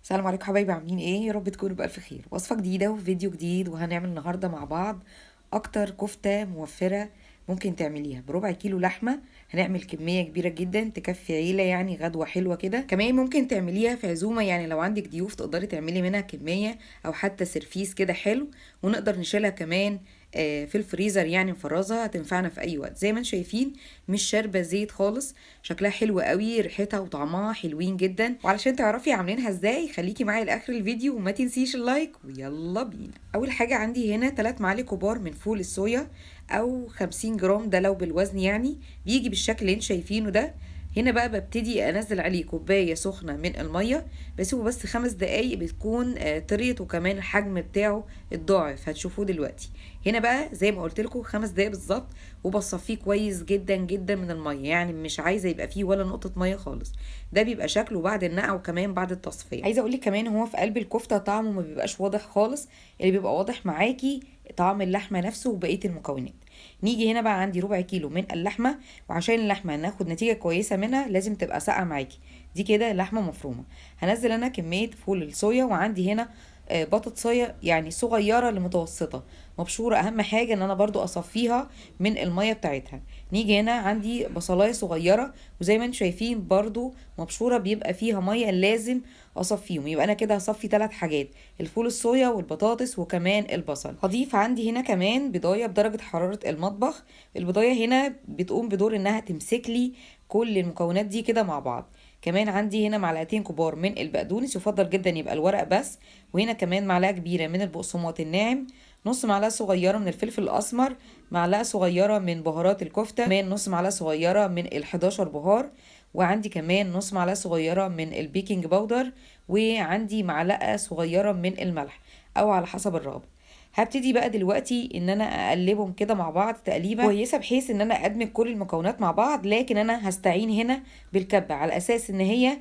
السلام عليكم حبايبي، عاملين ايه؟ يا رب تكونوا بألف خير. وصفة جديدة وفي فيديو جديد، وهنعمل النهاردة مع بعض اكتر كفتة موفرة ممكن تعمليها. بربع كيلو لحمة هنعمل كمية كبيرة جدا تكفي عيلة، يعني غدوة حلوة كده. كمان ممكن تعمليها في عزومة، يعني لو عندك ضيوف تقدري تعملي منها كمية، او حتى سيرفيس كده حلو. ونقدر نشيلها كمان في الفريزر، يعني نفرزها هتنفعنا في اي وقت. زي ما انتم شايفين مش شاربة زيت خالص، شكلها حلو قوي، ريحتها وطعمها حلوين جدا. وعلشان تعرفي عاملينها ازاي خليكي معايا لاخر الفيديو وما تنسيش اللايك، ويلا بينا. اول حاجة عندي هنا 3 معالق كبار من فول الصويا، او 50 جرام، ده لو بالوزن يعني بيجي بالشكل اللي انتم شايفينه ده. هنا بقى ببتدي انزل عليه كوبايه سخنه من الميه، بسيبه بس 5 دقايق، بتكون طريت، وكمان الحجم بتاعه الضاعف هتشوفوه دلوقتي. هنا بقى زي ما قلت لكم 5 دقايق بالظبط، وبصفيه كويس جدا جدا من الميه، يعني مش عايزه يبقى فيه ولا نقطه ميه خالص. ده بيبقى شكله بعد النقع وكمان بعد التصفيه. عايزه اقول لك كمان هو في قلب الكفته طعمه ما بيبقاش واضح خالص، اللي بيبقى واضح معاكي طعم اللحمه نفسه وبقيه المكونات. نيجي هنا بقى، عندي ربع كيلو من اللحمه، وعشان اللحمه ناخد نتيجه كويسه منها لازم تبقى ساقعه معاكي. دي كده لحمه مفرومه. هنزل انا كميه فول الصويا، وعندي هنا بطاطا صويا يعني صغيره لمتوسطه مبشوره. اهم حاجه ان انا برضو اصفيها من الميه بتاعتها. نيجي هنا عندي بصلايه صغيره، وزي ما انتم شايفين برضو مبشوره، بيبقى فيها ميه، لازم اصفيهم. يبقى انا كده هصفي 3 حاجات: الفول الصويا والبطاطس وكمان البصل. هضيف عندي هنا كمان بضايه بدرجه حراره المطبخ. البضايه هنا بتقوم بدور انها تمسك لي كل المكونات دي كده مع بعض. كمان عندي هنا معلقتين كبار من البقدونس، يفضل جدا يبقى الورق بس. وهنا كمان معلقه كبيره من البقسماط الناعم، نص معلقه صغيره من الفلفل الاسمر، معلقه صغيره من بهارات الكفته، كمان نص معلقه صغيره من ال11 بهار، وعندي كمان نص معلقه صغيره من البيكنج باودر، وعندي معلقه صغيره من الملح، او على حسب الرغبه. هبتدي بقى دلوقتي ان انا اقلبهم كده مع بعض تقليبه كويسه، بحيث ان انا ادمج كل المكونات مع بعض. لكن انا هستعين هنا بالكبه، على اساس ان هي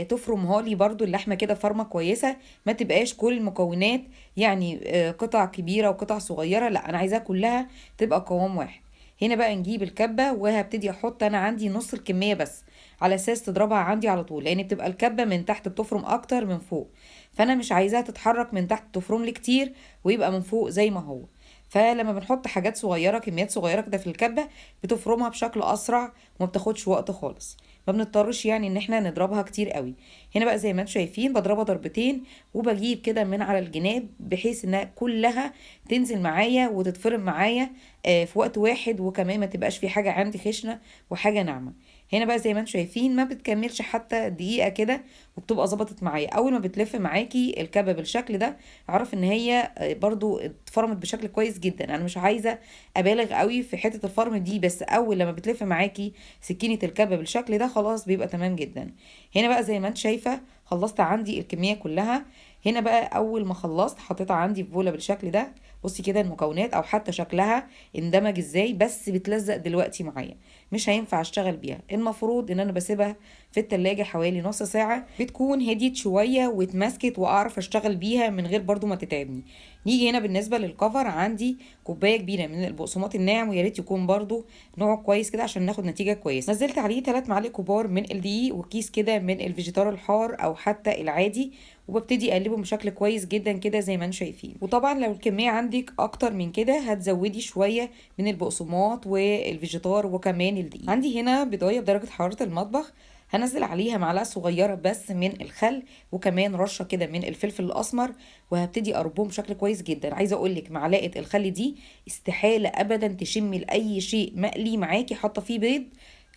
تفرمها لي برضو اللحمه كده فرمه كويسه، ما تبقاش كل المكونات يعني قطع كبيره وقطع صغيره، لا انا عايزاها كلها تبقى قوام واحد. هنا بقى نجيب الكبه، وهبتدي احط انا عندي نص الكميه بس، على اساس تضربها عندي على طول، لان بتبقى الكبه من تحت بتفرم اكتر من فوق. فانا مش عايزاها تتحرك من تحت تفرم لي كتير ويبقى من فوق زي ما هو. فلما بنحط حاجات صغيره، كميات صغيره كده في الكبه، بتفرمها بشكل اسرع وما بتاخدش وقت خالص. ما بنضطرش يعني ان احنا نضربها كتير قوي. هنا بقى زي ما انتم شايفين بضربها ضربتين، وبجيب كده من على الجناب، بحيث انها كلها تنزل معايا وتتفرم معايا في وقت واحد، وكمان ما تبقاش في حاجه عندي خشنه وحاجه ناعمه. هنا بقى زي ما انتم شايفين ما بتكملش حتى دقيقه كده، وبتبقى ظبطت معايا. اول ما بتلف معاكي الكبه بالشكل ده، اعرف ان هي برضو اتفرمت بشكل كويس جدا. انا مش عايزه ابالغ قوي في حته الفرم دي، بس اول لما بتلف معاكي سكينه الكبه بالشكل ده خلاص بيبقى تمام جدا. هنا بقى زي ما انت شايفه خلصت عندي الكميه كلها. هنا بقى اول ما خلصت حطيتها عندي في بوله بالشكل ده. بصي كده المكونات او حتى شكلها اندمج ازاي، بس بتلزق دلوقتي معايا، مش هينفع اشتغل بيها. المفروض ان انا بسيبها في التلاجة حوالي نص ساعة، بتكون هديت شوية واتمسكت، واعرف اشتغل بيها من غير برضو ما تتعبني. نيجي هنا بالنسبة للكفر، عندي كوباية كبيرة من البقسماط الناعم، ويا ريت يكون برضو نوع كويس كده عشان ناخد نتيجة كويسة. نزلت عليه 3 معالق كبار من الدقيق، وكيس كده من الفيجيتار الحار او حتى العادي، وببتدي اقلبهم بشكل كويس جدا كده زي ما انتم شايفين. وطبعا لو الكميه عندك اكتر من كده هتزودي شويه من البقسماط والفيجيتار وكمان الدقيق. عندي هنا بضايه بدرجه حراره المطبخ، هنزل عليها معلقه صغيره بس من الخل، وكمان رشه كده من الفلفل الاسمر، وهبتدي اربهم بشكل كويس جدا. عايزه اقول لك معلقه الخل دي استحاله ابدا تشمي لاي شيء مقلي معاكي حاطه فيه بيض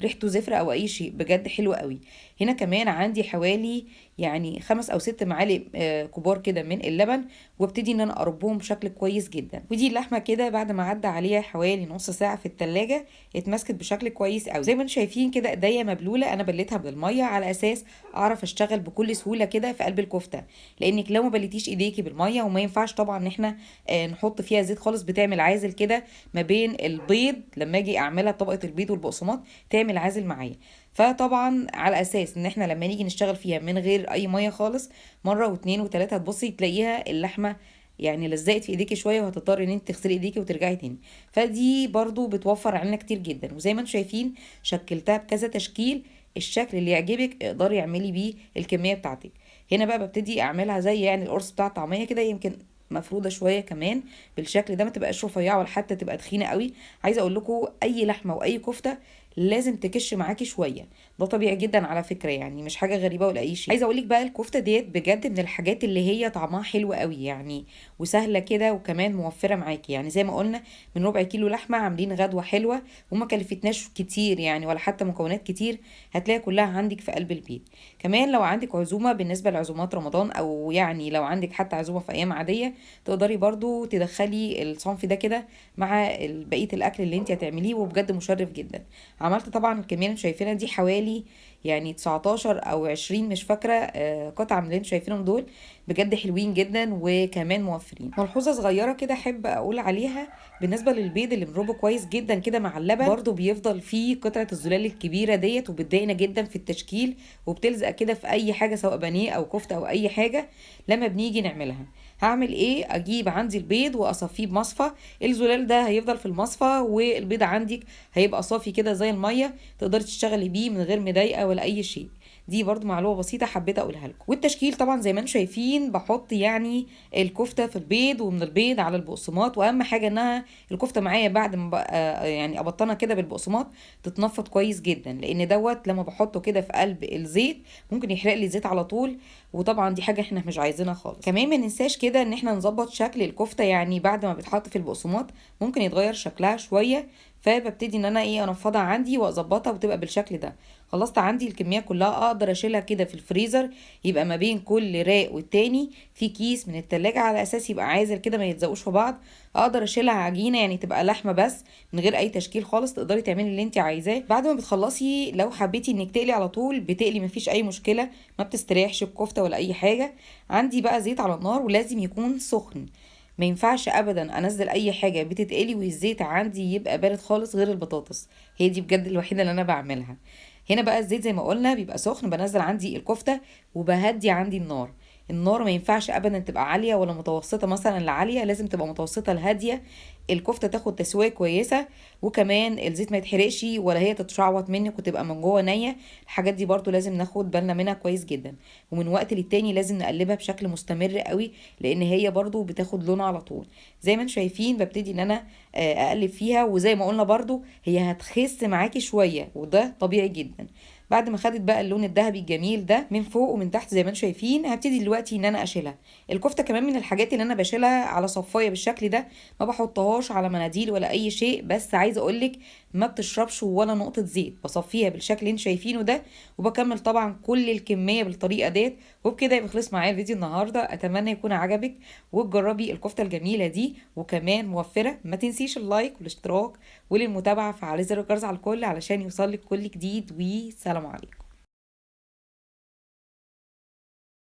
ريحته زفرة او اي شيء، بجد حلو قوي. هنا كمان عندي حوالي يعني 5 او 6 معالق كبار كده من اللبن، وابتدي ان انا اربهم بشكل كويس جدا. ودي اللحمه كده بعد ما عدى عليها حوالي نص ساعه في التلاجة اتمسكت بشكل كويس قوي. زي ما انتم شايفين كده ايديا مبلوله، انا بليتها بالميه على اساس اعرف اشتغل بكل سهوله كده في قلب الكفته، لانك لو ما بليتيش ايديكي بالميه، وما ينفعش طبعا ان احنا نحط فيها زيت خالص، بتعمل عازل كده ما بين البيض، لما اجي اعملها طبقه البيض والبقسماط تعمل عازل معايا. فطبعا على اساس ان احنا لما نيجي نشتغل فيها من غير اي ميه خالص، مره واتنين وتلاته هتبصي تلاقيها اللحمه يعني لزقت في ايديكي شويه، وهتضطري ان انت تغسلي ايديكي وترجعي تاني. فدي برضو بتوفر علينا كتير جدا. وزي ما انتم شايفين شكلتها بكذا تشكيل، الشكل اللي يعجبك اقدري اعملي بيه الكميه بتاعتك. هنا بقى ببتدي اعملها زي يعني القرص بتاع الطعميه كده، يمكن مفروده شويه كمان بالشكل ده، ما تبقاش رفيعه ولا حتى تبقى تخينه قوي. عايزه اقول لكم اي لحمه واي كفته لازم تكش معاكي شويه، ده طبيعي جدا على فكره، يعني مش حاجه غريبه ولا اي شيء. عايزه اقول لك بقى الكفته ديت بجد من الحاجات اللي هي طعمها حلو قوي يعني، وسهله كده وكمان موفره معاكي. يعني زي ما قلنا من ربع كيلو لحمه عاملين غدوه حلوه وما كلفتناش كتير يعني، ولا حتى مكونات كتير، هتلاقي كلها عندك في قلب البيت. كمان لو عندك عزومه، بالنسبه لعزومات رمضان او يعني لو عندك حتى عزومه في ايام عاديه، تقدري برضو تدخلي الصنف ده كده مع بقيه الاكل اللي انت هتعمليه، وبجد مشرف جدا. عملت طبعا الكميه اللي انتوا شايفينها دي حوالي يعني 19 او 20 مش فاكره قطعه من اللي انتوا شايفينهم دول، بجد حلوين جدا وكمان موفرين. ملحوظه صغيره كده احب اقول عليها بالنسبه للبيض اللي بنربه كويس جدا كده مع اللبن، برضو بيفضل فيه قطعه الزلال الكبيره ديت، وبتضايقنا جدا في التشكيل وبتلزق كده في اي حاجه سواء بانيه او كفته او اي حاجه لما بنيجي نعملها. هعمل ايه؟ اجيب عندي البيض واصفيه بمصفى، الزلال ده هيفضل في المصفى والبيض عندك هيبقى صافي كده زي الميه، تقدري تشتغلي بيه من غير مضايقه ولا اي شيء. دي برضو معلومه بسيطه حبيت اقولها لكم. والتشكيل طبعا زي ما انتم شايفين بحط يعني الكفته في البيض، ومن البيض على البقسماط، واهم حاجه انها الكفته معايا بعد ما يعني ابطنها كده بالبقسماط تتنفض كويس جدا، لان دوت لما بحطه كده في قلب الزيت ممكن يحرق لي الزيت على طول، وطبعا دي حاجه احنا مش عايزينها خالص. كمان ما ننساش كده ان احنا نظبط شكل الكفته، يعني بعد ما بتحط في البقسماط ممكن يتغير شكلها شويه، فببتدي ان انا ايه انفضها عندي واظبطها وتبقى بالشكل ده. خلصت عندي الكميه كلها، اقدر اشيلها كده في الفريزر، يبقى ما بين كل راق والتاني في كيس من التلاجة، على اساس يبقى عازل كده ما يتزقوش في بعض. اقدر اشيلها عجينه يعني تبقى لحمه بس من غير اي تشكيل خالص، تقدري تعملي اللي انت عايزاه. بعد ما بتخلصي لو حبيتي انك تقلي على طول بتقلي، مفيش اي مشكله، ما بتستريحش الكفته ولا اي حاجه. عندي بقى زيت على النار ولازم يكون سخن، ما ينفعش ابدا انزل اي حاجه بتتقلي والزيت عندي يبقى بارد خالص غير البطاطس، هي دي بجد الوحيده اللي انا بعملها. هنا بقى الزيت زي ما قلنا بيبقى سخن، بنزل عندي الكفته وبهدي عندي النار. النار ما ينفعش ابدا تبقى عاليه ولا متوسطه مثلا لعاليه، لازم تبقى متوسطه لهاديه، الكفته تاخد تسويه كويسه، وكمان الزيت ما يتحرقش ولا هي تتشعوط منك وتبقى من جوه نيه. الحاجات دي برضو لازم ناخد بالنا منها كويس جدا، ومن وقت للتاني لازم نقلبها بشكل مستمر قوي، لان هي برضو بتاخد لون على طول. زي ما انتم شايفين ببتدي ان انا اقلب فيها، وزي ما قلنا برضو هي هتخس معاكي شويه وده طبيعي جدا. بعد ما خدت بقى اللون الذهبي الجميل ده من فوق ومن تحت زي ما انتم شايفين، هبتدي دلوقتي ان انا اشيلها. الكفته كمان من الحاجات اللي انا بشيلها على صفايه بالشكل ده، ما بحطهاش على مناديل ولا اي شيء، بس عايزه اقولك ما بتشربش ولا نقطه زيت، بصفيها بالشكل اللي انتم شايفينه ده، وبكمل طبعا كل الكميه بالطريقه ديت. وبكده يبقى خلص معايا الفيديو النهارده، اتمنى يكون عجبك وتجربي الكفته الجميله دي وكمان موفره. ما تنسيش اللايك والاشتراك وللمتابعه فعلى زر الجرس على الكل علشان يوصلك كل جديد، وسلام عليكم.